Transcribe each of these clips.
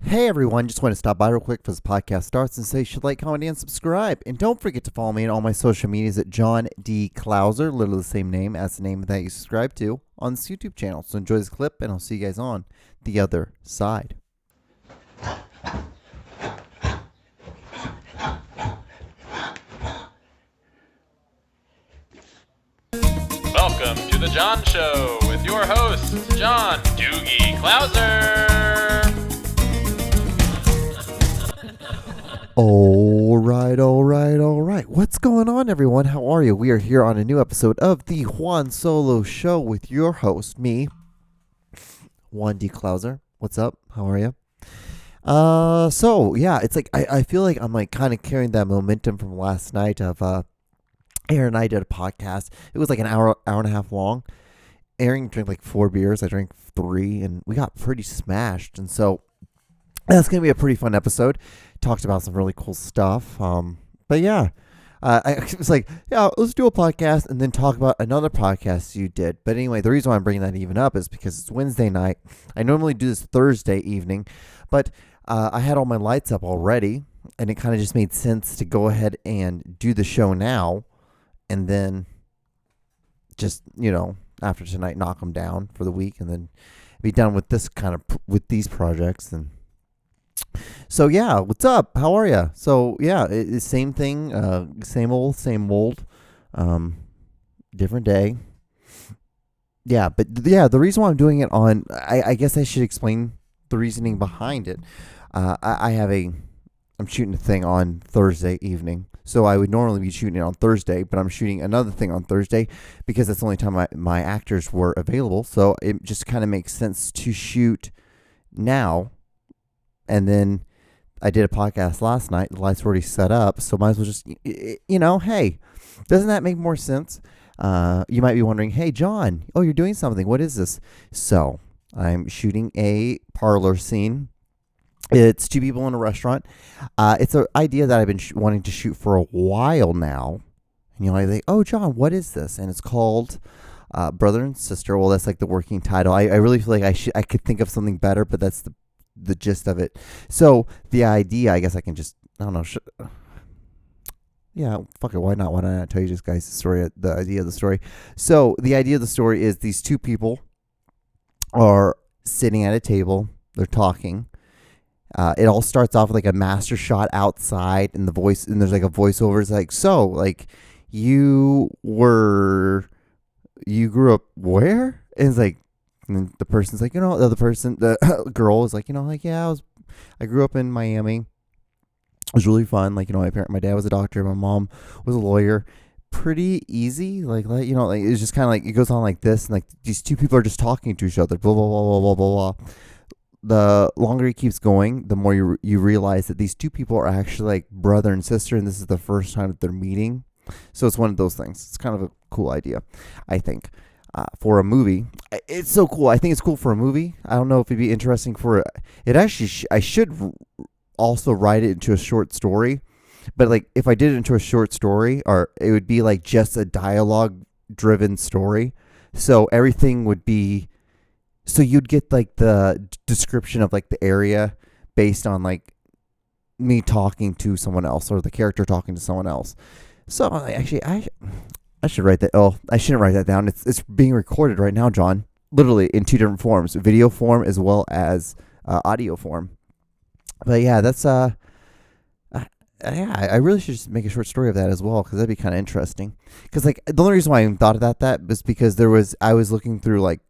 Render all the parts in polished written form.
Hey everyone, just want to stop by real quick before this podcast starts and say you should like, comment, and subscribe. And don't forget to follow me on all my social medias at John D. Klauser, literally the same name as the name that you subscribe to on this YouTube channel. So enjoy this clip and I'll see you guys on the other side. Welcome to The John Show with your host, John Doogie Klauser. All right. What's going on, everyone? How are you? We are here on a new episode of the Juan Solo Show with your host, me, Juan D. Klauser. What's up? How are you? So yeah, it's like I feel like I'm like kind of carrying that momentum from last night of Aaron and I did a podcast. It was like an hour and a half long. Aaron drank like 4 beers. I drank 3, and we got pretty smashed. And so that's going to be a pretty fun episode. Talked about some really cool stuff. But yeah, I was like, yeah, let's do a podcast and then talk about another podcast you did. But anyway, the reason why I'm bringing that even up is because it's Wednesday night. I normally do this Thursday evening, but I had all my lights up already, and it kind of just made sense to go ahead and do the show now. And then just, after tonight, knock them down for the week and then be done with this with these projects. And so, yeah, what's up? How are you? So, yeah, same thing, same old, different day. Yeah, but yeah, the reason why I'm doing it on, I guess I should explain the reasoning behind it. I'm shooting a thing on Thursday evening. So I would normally be shooting it on Thursday, but I'm shooting another thing on Thursday because that's the only time my actors were available. So it just kind of makes sense to shoot now. And then I did a podcast last night. The lights were already set up. So might as well just, hey, doesn't that make more sense? You might be wondering, hey, John, you're doing something. What is this? So I'm shooting a parlor scene. It's 2 people in a restaurant. It's an idea that I've been wanting to shoot for a while now. And I think, oh, John, what is this? And it's called Brother and Sister. Well, that's like the working title. I really feel like I could think of something better, but that's the gist of it. So the idea, I guess I can just, I don't know. Yeah, fuck it. Why not? Why not tell you just guys the idea of the story? So the idea of the story is these 2 people are sitting at a table. They're talking. It all starts off with like a master shot outside, and there's like a voiceover. It's like, so like you grew up where? And it's like, and then the person's like, the other person, the girl is like, yeah, I grew up in Miami. It was really fun. Like, my dad was a doctor. My mom was a lawyer. Pretty easy. Like, it's just kind of like, it goes on like this. And like these 2 people are just talking to each other. Blah, blah, blah, blah, blah, blah, blah. The longer it keeps going, the more you realize that these 2 people are actually like brother and sister, and this is the first time that they're meeting. So it's one of those things. It's kind of a cool idea, I think, for a movie. It's so cool. I think it's cool for a movie. I don't know if it'd be interesting for it. Actually, I should also write it into a short story, but like if I did it into a short story, or it would be like just a dialogue-driven story. So everything would be. So you'd get like the description of like the area based on like me talking to someone else or the character talking to someone else. So actually, I should write that. Oh, I shouldn't write that down. It's being recorded right now, John. Literally in 2 different forms: video form as well as audio form. But yeah, that's I really should just make a short story of that as well, because that'd be kind of interesting. Because like the only reason why I even thought about that was because I was looking through like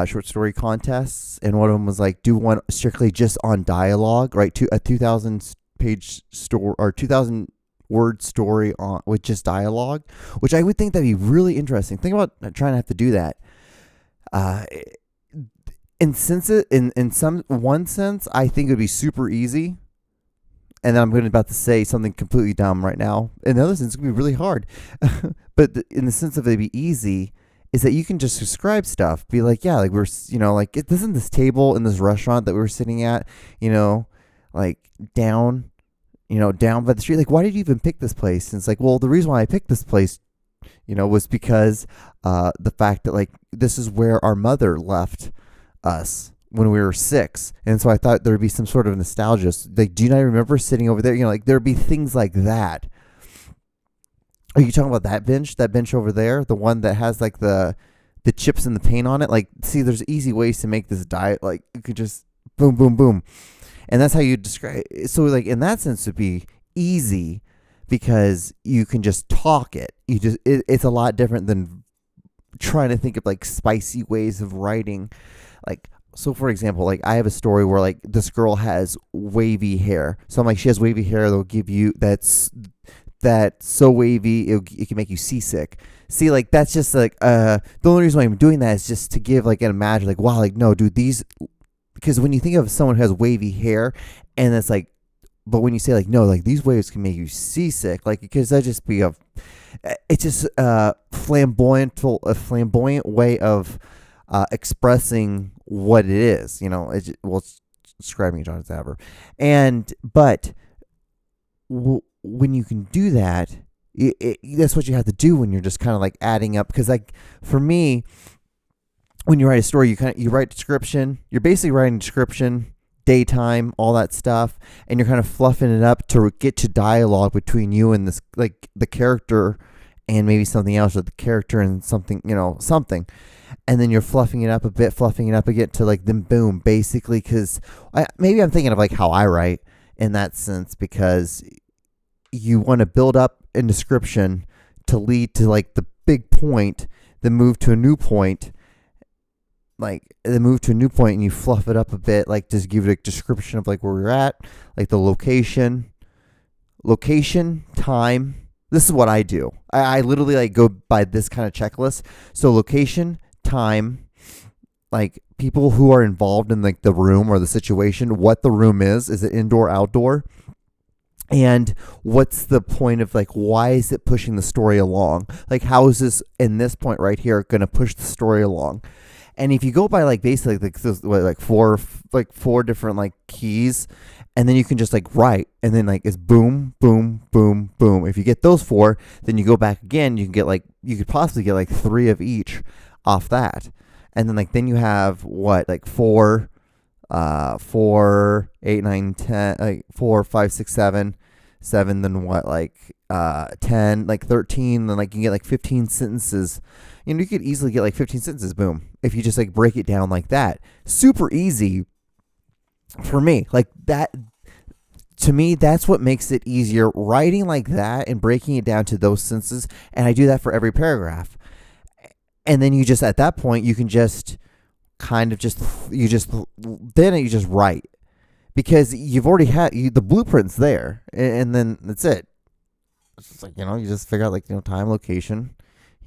short story contests, and one of them was like, do one strictly just on dialogue, right? A 2,000 page story or 2,000 word story with just dialogue, which I would think that'd be really interesting. Think about trying to have to do that. In one sense, I think it would be super easy. And then I'm about to say something completely dumb right now. In the other sense, it's going to be really hard. But in the sense of it'd be easy, is that you can just describe stuff. Be like, yeah, like we're, like, isn't this table in this restaurant that we were sitting at, like down by the street? Like, why did you even pick this place? And it's like, well, the reason why I picked this place, was because the fact that, like, this is where our mother left us when we were 6. And so I thought there would be some sort of nostalgia. Like, do you not remember sitting over there? Like there'd be things like that. Are you talking about that bench over there? The one that has like the chips and the paint on it? Like, see, there's easy ways to make this diet. Like, you could just boom, boom, boom. And that's how you describe it. So like in that sense, it'd be easy because you can just talk it. It's a lot different than trying to think of like spicy ways of writing. Like, so for example, like I have a story where like this girl has wavy hair. So I'm like, she has wavy hair. They'll give you that's so wavy it can make you seasick. See, like that's just like the only reason why I'm doing that is just to give like an imagine like, wow, like no, dude, these, because when you think of someone who has wavy hair and it's like, but when you say like no, like these waves can make you seasick, like because that just be it's just a flamboyant way of expressing what it is, it's describing John Saver. And but when you can do that, that's what you have to do when you're just kind of like adding up. Because like for me, when you write a story, you write description. You're basically writing description, daytime, all that stuff, and you're kind of fluffing it up to get to dialogue between you and this, like the character, and maybe something else, or the character and something, something. And then you're fluffing it up again to like then boom, basically. Because maybe I'm thinking of like how I write in that sense, because you want to build up in description to lead to like the big point, then move to a new point, and you fluff it up a bit, like just give it a description of like where you're at, like the location, time. This is what I do. I literally like go by this kind of checklist. So location, time, like people who are involved in like the room or the situation, what the room is it indoor, outdoor? And what's the point of like, why is it pushing the story along? Like, how is this in this point right here going to push the story along? And if you go by like basically like four different like keys, and then you can just like write, and then like it's boom, boom, boom, boom. If you get those 4, then you go back again. You could possibly get like 3 of each off that, and then like then you have what, like 4, 4, 8, 9, 10, like 4, 5, 6, 7, then what, like 10, like 13, then like you get like 15 sentences. You could easily get like 15 sentences, boom, if you just like break it down like that. Super easy for me. Like that, to me, that's what makes it easier, writing like that and breaking it down to those sentences. And I do that for every paragraph. And then you just, at that point, you can just kind of you just write, because you've already had the blueprint's there, and then that's it. It's just like, you just figure out like, time, location,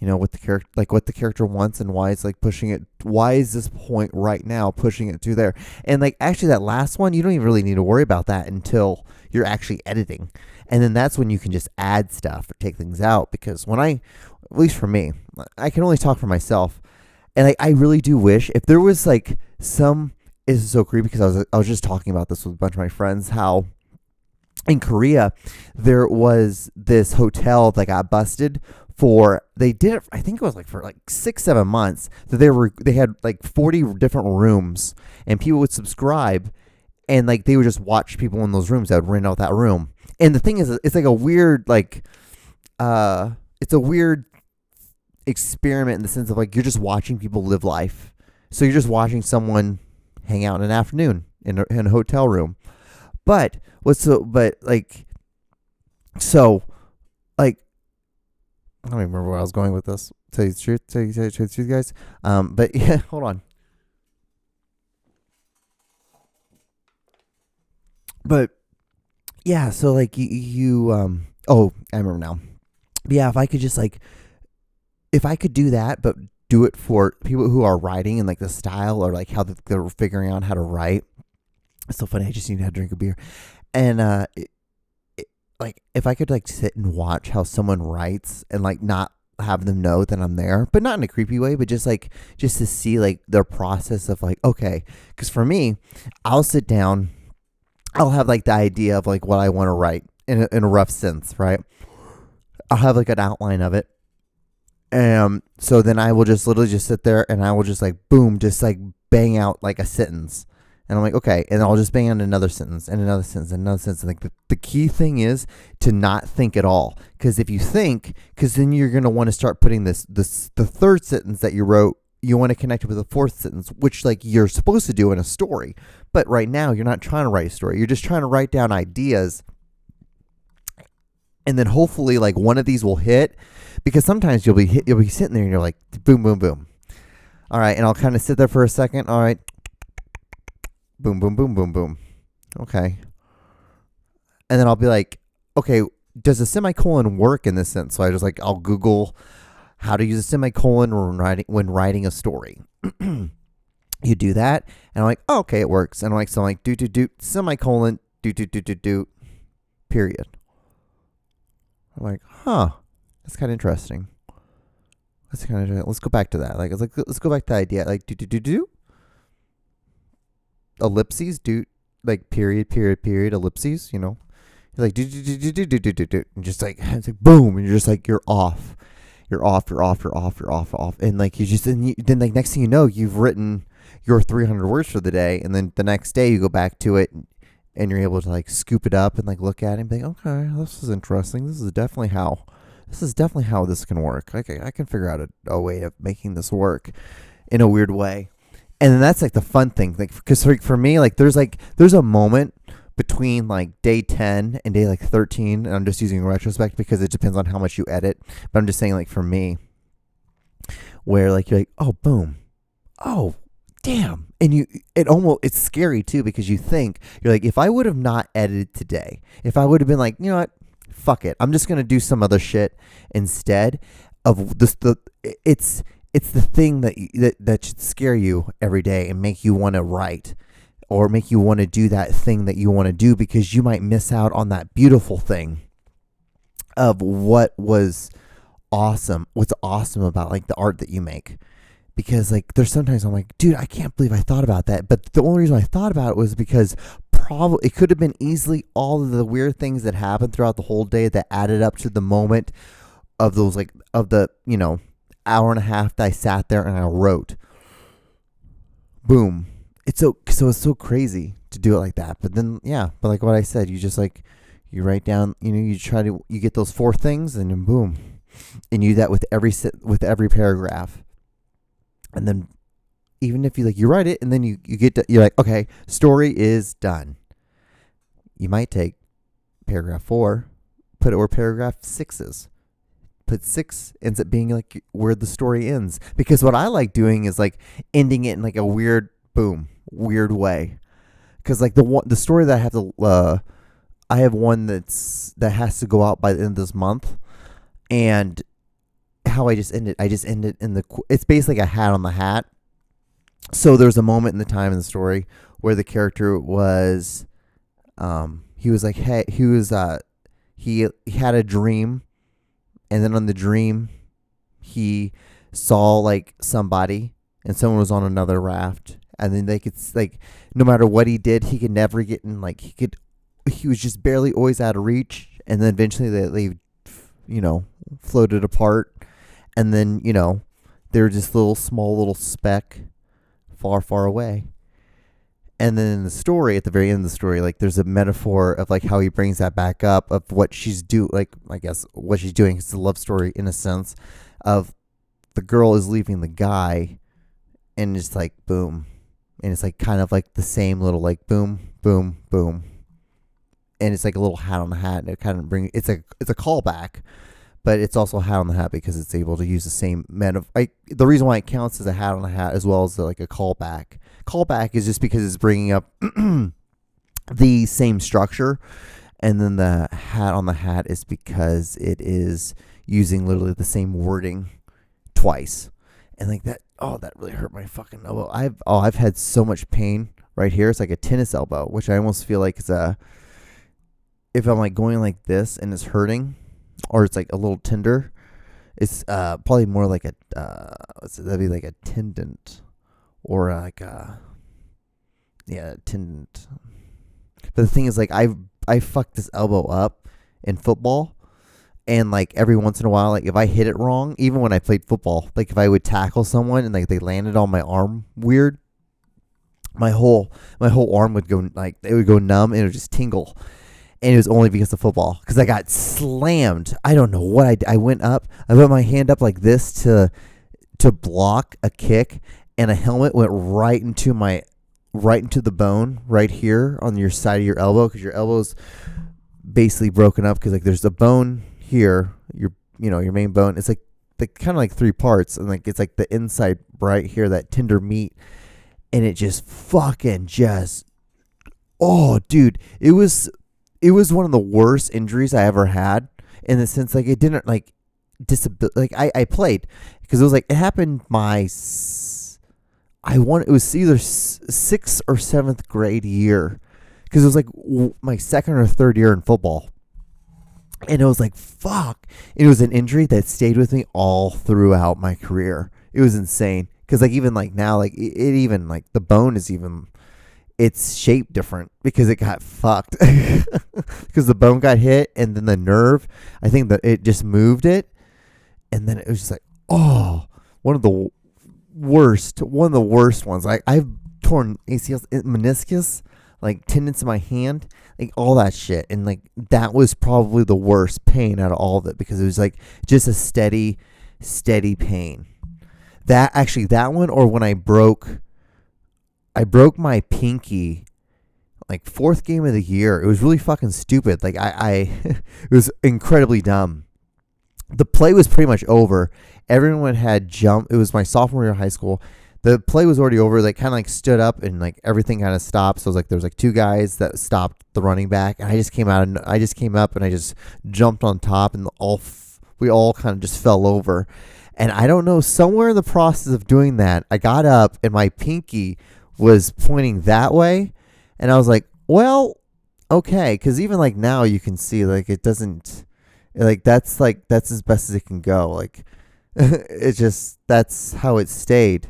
what the character wants, and why it's like pushing it. Why is this point right now pushing it to there? And like actually that last one, you don't even really need to worry about that until you're actually editing. And then that's when you can just add stuff or take things out. Because when at least for me, I can only talk for myself. And I really do wish if there was like this is so creepy, because I was just talking about this with a bunch of my friends, how in Korea there was this hotel that got busted for, they did it, I think it was like for like 6-7 months, that they had like 40 different rooms, and people would subscribe, and like they would just watch people in those rooms that would rent out that room. And the thing is, it's like a weird it's a weird experiment in the sense of like you're just watching people live life. So you're just watching someone hang out in an afternoon in a hotel room. But I don't even remember where I was going with this. Tell you the truth, guys. But yeah, hold on. But yeah, so like you oh, I remember now. But yeah, if I could do that, but do it for people who are writing and like the style, or like how they're figuring out how to write. It's so funny. I just need to have a drink of beer. And like if I could like sit and watch how someone writes, and like not have them know that I'm there, but not in a creepy way, but just to see like their process of like, okay, because for me, I'll sit down, I'll have like the idea of like what I want to write in a rough sense, right? I'll have like an outline of it. So then I will just literally just sit there, and I will just like boom, just like bang out like a sentence. And I'm like, okay. And I'll just bang out another sentence and another sentence and another sentence. And like the key thing is to not think at all. Because if you think, because then you're going to want to start putting the third sentence that you wrote, you want to connect it with the fourth sentence, which like you're supposed to do in a story. But right now you're not trying to write a story. You're just trying to write down ideas. And then hopefully like one of these will hit, because sometimes you'll be sitting there and you're like, boom, boom, boom. All right. And I'll kind of sit there for a second. All right. Boom, boom, boom, boom, boom. Okay. And then I'll be like, okay, does a semicolon work in this sentence? So I'll Google how to use a semicolon when writing a story. You do that. And I'm like, oh, okay, it works. And I'm like, do, semicolon, do, period. I'm like, huh, that's kind of interesting. Let's go back to that. Let's go back to the idea. Like, do. Ellipses, like period, ellipses, You're like, do. And just like, it's like, boom. And you're just like, you're off. And like, then like next thing you know, you've written your 300 words for the day. And then the next day you go back to it and you're able to like scoop it up and like look at it and be like, okay, this is interesting. This is definitely how this can work. I can figure out a way of making this work in a weird way. And then that's like the fun thing. Like, because for me, like there's a moment between like day 10 and day like 13. And I'm just using retrospect because it depends on how much you edit. But I'm just saying like for me, where like you're like, oh, boom. Oh, damn. And it's scary too, because you think, you're like, if I would have not edited today, if I would have been like, you know what, fuck it, I'm just going to do some other shit instead of this, it's the thing that should scare you every day and make you want to write or make you want to do that thing that you want to do, because you might miss out on that beautiful thing of what's awesome about like the art that you make. Because like there's sometimes I'm like, dude, I can't believe I thought about that. But the only reason I thought about it was because probably it could have been easily all of the weird things that happened throughout the whole day that added up to the moment of those hour and a half that I sat there and I wrote. Boom. It's so crazy to do it like that. But then but like what I said, you just like you write down, you get those four things and then boom. And you do that with every paragraph. And then even if you write it and then you're like, okay, story is done. You might take paragraph 4, put it where paragraph 6 is. Put 6 ends up being like where the story ends. Because what I like doing is like ending it in like a weird way. Because like the story that I have to, I have one that has to go out by the end of this month. And how I just end it in it's basically like a hat on the hat. So there's a moment in the time in the story where the character was, he was like, hey, he had a dream, and then on the dream, he saw like somebody, and someone was on another raft, and then they could like, no matter what he did, he could never get in. Like he was just barely always out of reach, and then eventually they floated apart. And then, they're just small little speck far, far away. And then in the story, at the very end of the story, like there's a metaphor of like how he brings that back up of what she's I guess what she's doing. It's a love story in a sense of the girl is leaving the guy and it's like boom. And it's like kind of like the same little like boom, boom, boom. And it's like a little hat on the hat. And it kind of it's a callback. But it's also a hat on the hat because it's able to use the same the reason why it counts as a hat on the hat as well as like a callback. Callback is just because it's bringing up the same structure. And then the hat on the hat is because it is using literally the same wording twice. And like that, that really hurt my fucking elbow. I've had so much pain right here. It's like a tennis elbow, which I almost feel like is if I'm like going like this and it's hurting, or it's like a little tender, it's probably more like that'd be like a tendon, or like tendon. But the thing is, like I fucked this elbow up in football, and like every once in a while, like if I hit it wrong, even when I played football, like if I would tackle someone and like they landed on my arm weird, my whole arm would go like it would go numb and it would just tingle. And it was only because of football, because I got slammed. I don't know what I went up. I put my hand up like this to block a kick, and a helmet went right into the bone right here on your side of your elbow, because your elbow's basically broken up, because like there's a bone here, your main bone. It's like the kind of like three parts, and like it's like the inside right here, that tender meat, and it just fucking just, oh dude, it was one of the worst injuries I ever had, in the sense like it didn't like disability. Like I played, because it was like it happened it was either sixth or seventh grade year, because it was like my second or third year in football, and it was like fuck. It was an injury that stayed with me all throughout my career. It was insane, because like even like now, like it even like the bone is even, it's shaped different because it got fucked, because the bone got hit, and then the nerve, I think that it just moved it, and then it was just like, oh, one of the worst ones. Like I've torn ACLs, meniscus, like tendons in my hand, like all that shit, and like that was probably the worst pain out of all of it, because it was like just a steady pain. That one, or when I broke my pinky, like fourth game of the year. It was really fucking stupid. Like I it was incredibly dumb. The play was pretty much over. Everyone had jumped. It was my sophomore year of high school. The play was already over. They kind of like stood up, and like everything kind of stopped. So it was like there was like two guys that stopped the running back, and I just came up and I just jumped on top, and we all kind of just fell over. And I don't know, somewhere in the process of doing that, I got up and my pinky was pointing that way, and I was like, well, okay, because even like now you can see like it doesn't, like that's as best as it can go. Like it's just, that's how it stayed,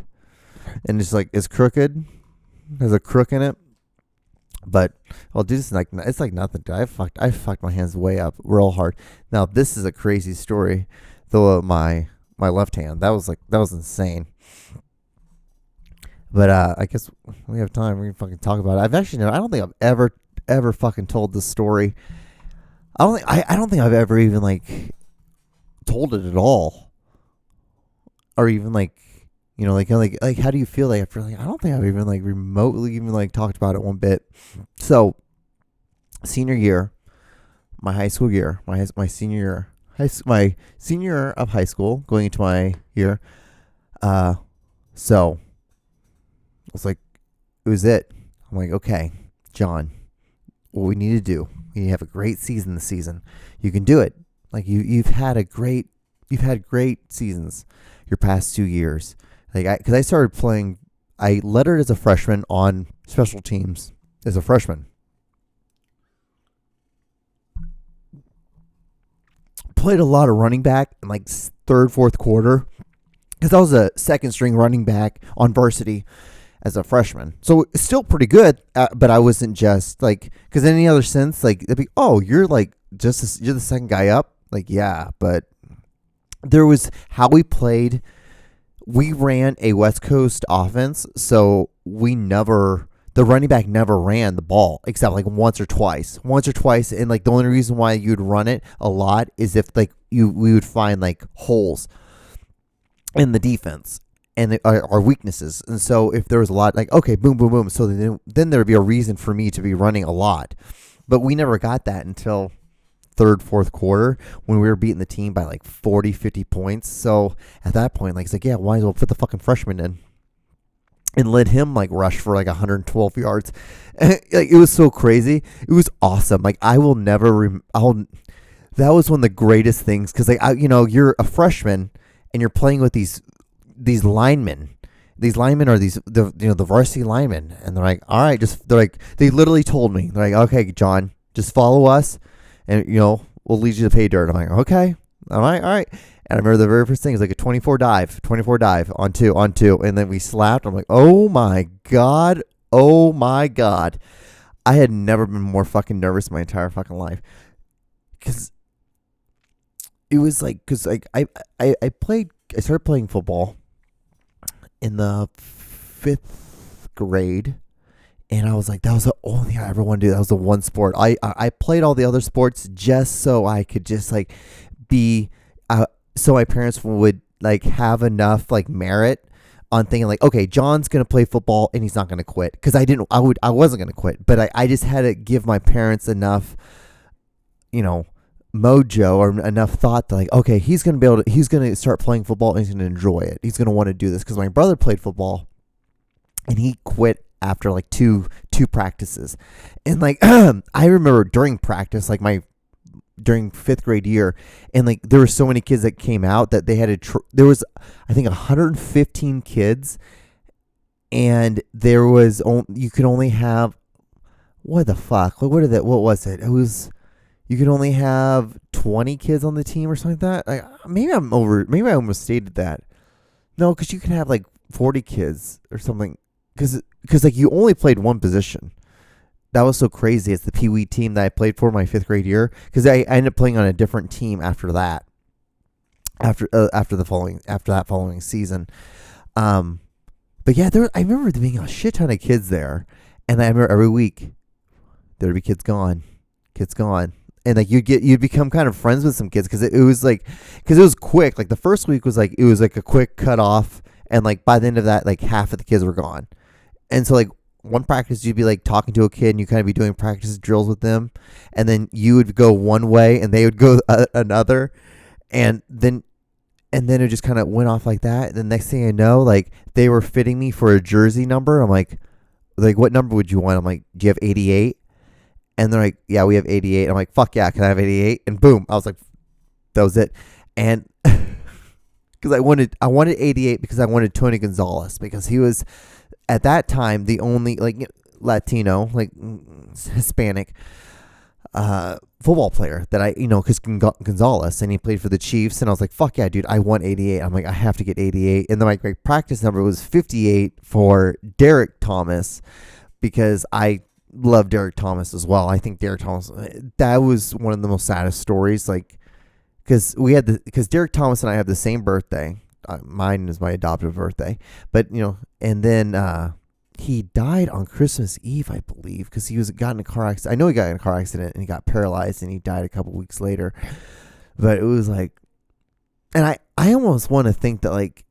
and it's like it's crooked, there's a crook in it, but I'll do this like it's like nothing. I fucked my hands way up real hard. Now this is a crazy story, though. My left hand, that was insane. But I guess we have time. We can fucking talk about it. I don't think I've ever fucking told this story. I don't think I've ever even like told it at all, or even like, like how do you feel like after, like I don't think I've even like remotely even like talked about it one bit. So senior year, my high school year, my senior year, my senior year of high school, going into my year. So it was it. I'm like, okay, John, what we need to do, we need to have a great season this season. You can do it. Like you've had great seasons your past 2 years. Like because I started playing, I lettered as a freshman on special teams as a freshman. Played a lot of running back in like third, fourth quarter, because I was a second string running back on varsity as a freshman. So it's still pretty good, but I wasn't just like, because any other sense, like, it'd be, oh, you're like, you're the second guy up. Like, yeah, but there was how we played. We ran a West Coast offense, so the running back never ran the ball except like once or twice. And like the only reason why you'd run it a lot is if like we would find like holes in the defense and our weaknesses. And so if there was a lot, like, okay, boom, boom, boom. So then there would be a reason for me to be running a lot. But we never got that until third, fourth quarter, when we were beating the team by like 40, 50 points. So at that point, like, it's like, yeah, might as well put the fucking freshman in and let him like rush for like 112 yards. And, like, it was so crazy. It was awesome. Like, I will never, that was one of the greatest things. Cause like, you're a freshman and you're playing with these linemen. These linemen are the varsity linemen. And they're like, all right, they literally told me, they're like, okay, John, just follow us. And, we'll lead you to pay dirt. I'm like, okay, all right. And I remember the very first thing is like a 24 dive on two. And then we slapped. I'm like, oh my God. I had never been more fucking nervous in my entire fucking life. Because it was like, I started playing football in the 5th grade. And I was like, that was the only thing I ever wanted to do. That was the one sport. I played all the other sports just so I could just like be, so my parents would like have enough like merit on thinking like, okay, John's gonna play football and he's not gonna quit, because I wasn't gonna quit, but I just had to give my parents enough, mojo or enough thought that like, okay, he's gonna start playing football and he's gonna enjoy it. He's gonna want to do this, because my brother played football and he quit after like two practices. And like I remember during practice, like during 5th grade year, and like there were so many kids that came out that they had to there was I think 115 kids, and there was you could only have, what the fuck, what was it, you could only have 20 kids on the team or something like that. Maybe I almost stated that. No, because you can have like 40 kids or something, because like you only played one position. That was so crazy. It's the Pee Wee team that I played for my 5th grade year, because I ended up playing on a different team after that. After that following season, but yeah, I remember there being a shit ton of kids there, and I remember every week there'd be kids gone, and like you'd become kind of friends with some kids, because it was quick. Like the first week was like a quick cutoff, and like by the end of that, like half of the kids were gone, and so like one practice you'd be like talking to a kid and you kind of be doing practice drills with them, and then you would go one way and they would go another, and then it just kind of went off like that. And the next thing I know, like they were fitting me for a jersey number. I'm like what number would you want? I'm like, do you have 88? And they're like, yeah, we have 88. I'm like, fuck yeah, can I have 88? And boom, I was like, that was it. And because I wanted 88 because I wanted Tony Gonzalez, because he was at that time the only like Latino, like Hispanic football player that because Gonzalez, and he played for the Chiefs, and I was like, fuck yeah, dude, I want 88. I'm like, I have to get 88. And then my practice number was 58 for Derek Thomas, because I love Derek Thomas as well. I think Derek Thomas, that was one of the most saddest stories, like because Derek Thomas and I have the same birthday. Mine is my adoptive birthday, but and then he died on Christmas Eve, I believe, because he got in a car accident. I know he got in a car accident and he got paralyzed, and he died a couple weeks later. But it was like, and I almost want to think that like,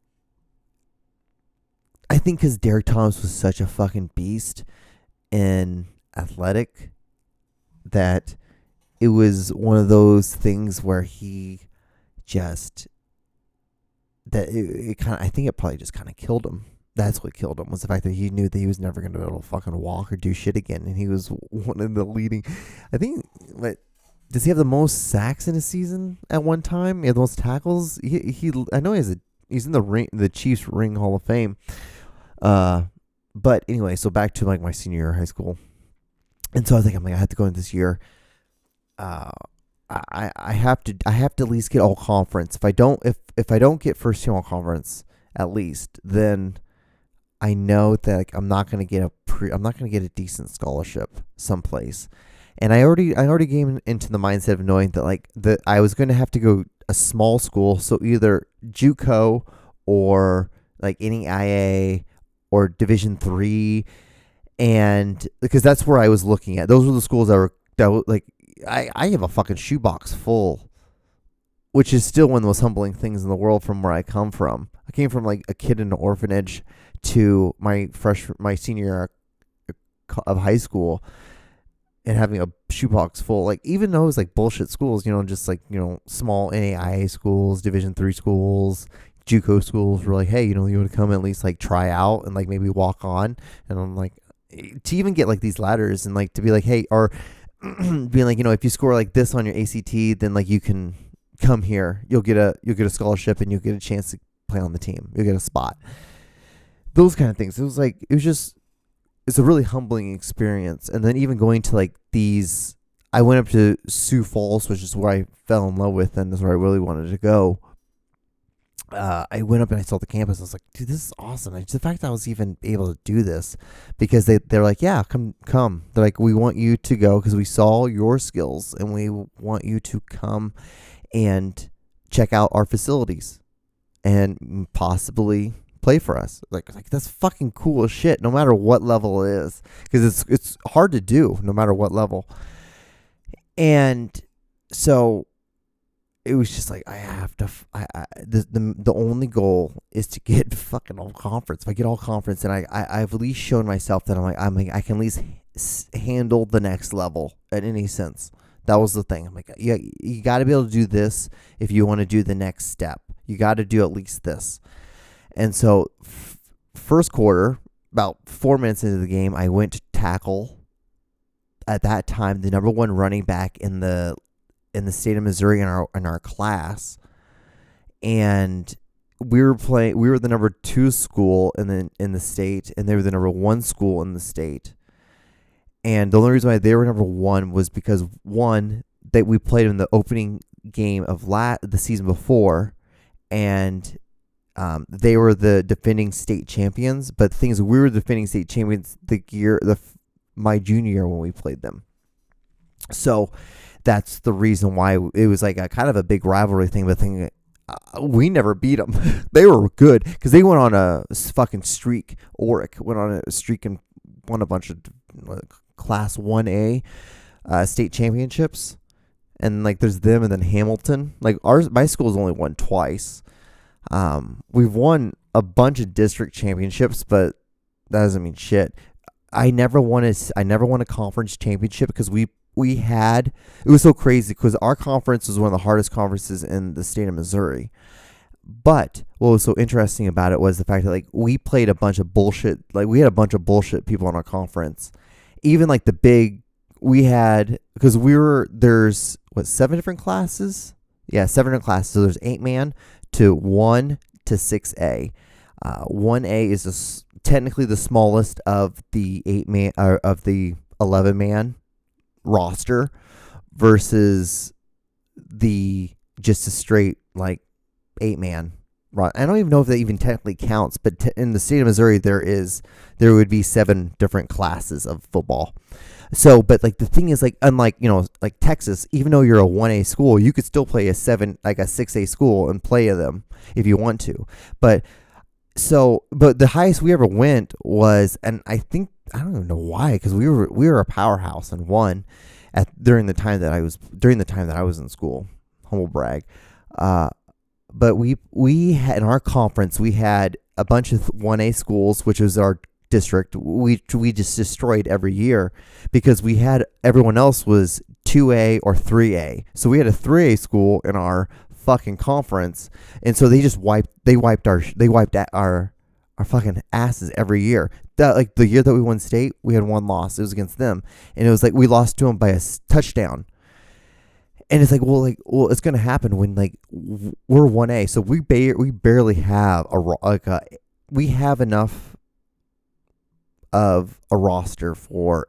I think because Derek Thomas was such a fucking beast in athletic, that it was one of those things where he just, that it kind of, I think it probably just kind of killed him. That's what killed him, was the fact that he knew that he was never going to be able to fucking walk or do shit again. And he was one of the leading, I think, does he have the most sacks in a season at one time? He had the most tackles. I know he's in the Chiefs Ring Hall of Fame. But anyway, so back to like my senior year of high school. And so I think I have to go in this year. I have to at least get all conference. If I don't get first team all conference at least, then I know that like, I'm not gonna get a decent scholarship someplace. And I already came into the mindset of knowing that like that I was gonna have to go a small school, so either JUCO or like any IA or Division III, and because that's where I was looking at. Those were the schools that were like, I have a fucking shoebox full, which is still one of the most humbling things in the world from where I come from. I came from like a kid in an orphanage to my senior year of high school, and having a shoebox full, like even though it was like bullshit schools, just like, small NAIA schools, Division III schools, JUCO schools were like, hey, you want to come at least like try out and like maybe walk on. And I'm like, to even get like these ladders and like to be like, hey, or being like, if you score like this on your ACT, then like you can come here, you'll get a scholarship and you'll get a chance to play on the team. You'll get a spot. Those kind of things. It's a really humbling experience. And then even going to like these, I went up to Sioux Falls, which is where I fell in love with and is where I really wanted to go. I went up and I saw the campus. I was like, dude, this is awesome. The fact that I was even able to do this, because they're like, yeah, come. They're like, we want you to go because we saw your skills and we want you to come and check out our facilities and possibly play for us. Like that's fucking cool as shit, no matter what level it is, because it's hard to do no matter what level. And so it was just like, I have to. The only goal is to get fucking all conference. If I get all conference, and I've at least shown myself that I'm like I can at least handle the next level in any sense. That was the thing. I'm like, yeah, you got to be able to do this if you want to do the next step. You got to do at least this. And so, first quarter, about 4 minutes into the game, I went to tackle. At that time, the number one running back in the state of Missouri in our class, and we were the number 2 school in the state, and they were the number 1 school in the state. And the only reason why they were number 1 was because, one, that we played in the opening game of the season before, and they were the defending state champions. But the thing is, we were defending state champions my junior year when we played them. So that's the reason why it was like a kind of a big rivalry thing. But we never beat them. They were good because they went on a fucking streak. Oric went on a streak and won a bunch of Class 1A state championships. And like there's them and then Hamilton. Like my school's only won twice. We've won a bunch of district championships, but that doesn't mean shit. I never won a conference championship because it was so crazy because our conference was one of the hardest conferences in the state of Missouri. But what was so interesting about it was the fact that like we played a bunch of bullshit. Like we had a bunch of bullshit people in our conference. Even like because there's 7 different classes? Yeah, 7 different classes. So there's 8-man to 1 to 6A. 1A is technically the smallest of the 8-man of the 11-man roster versus just a straight like 8-man. I don't even know if that even technically counts, but in the state of Missouri there would be 7 different classes of football. So, but like the thing is, like unlike like Texas, even though you're a 1A school, you could still play a 6A school and play them if you want to. But the highest we ever went was, and I don't even know why, because we were a powerhouse and won during the time that I was in school. Humble brag. But we had, in our conference, we had a bunch of 1A schools, which was our district. We just destroyed every year because we had everyone else was 2A or 3A. So we had a 3A school in our fucking conference, and so they wiped our fucking asses every year. That like the year that we won state, we had 1 loss. It was against them, and it was like we lost to them by a touchdown. And it's like, well, it's gonna happen when like we're 1A, so we barely have we have enough of a roster for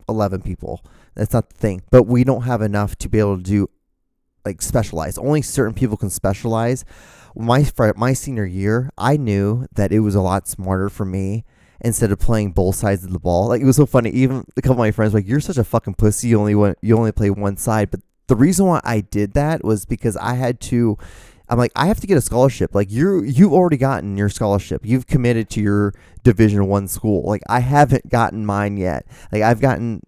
11 people. That's not the thing, but we don't have enough to be able to do like specialize. Only certain people can specialize. My senior year, I knew that it was a lot smarter for me instead of playing both sides of the ball. Like it was so funny. Even a couple of my friends were like, "You're such a fucking pussy. You only play one side." But the reason why I did that was because I have to get a scholarship. Like you've already gotten your scholarship. You've committed to your Division I school. Like I haven't gotten mine yet. Like I've gotten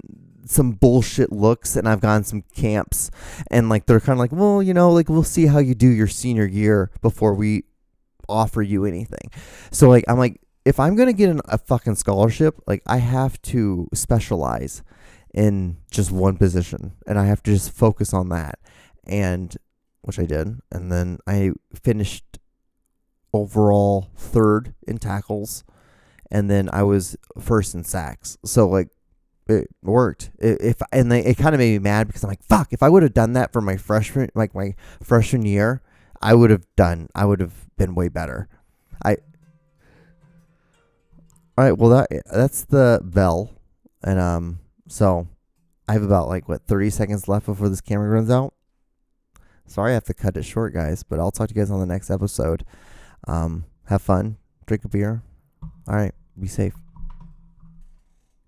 some bullshit looks and I've gotten some camps, and like they're kind of like, well, like we'll see how you do your senior year before we offer you anything. So like I'm like, if I'm gonna get a fucking scholarship, like I have to specialize in just one position, and I have to just focus on that, and which I did, and then I finished overall 3rd in tackles, and then I was 1st in sacks. So like it worked. It kind of made me mad because I'm like, fuck, if I would have done that for my freshman year, I would have been way better. All right, well that's the bell, and so I have about 30 seconds left before this camera runs out. Sorry I have to cut it short, guys, but I'll talk to you guys on the next episode. Have fun, drink a beer. All right, be safe.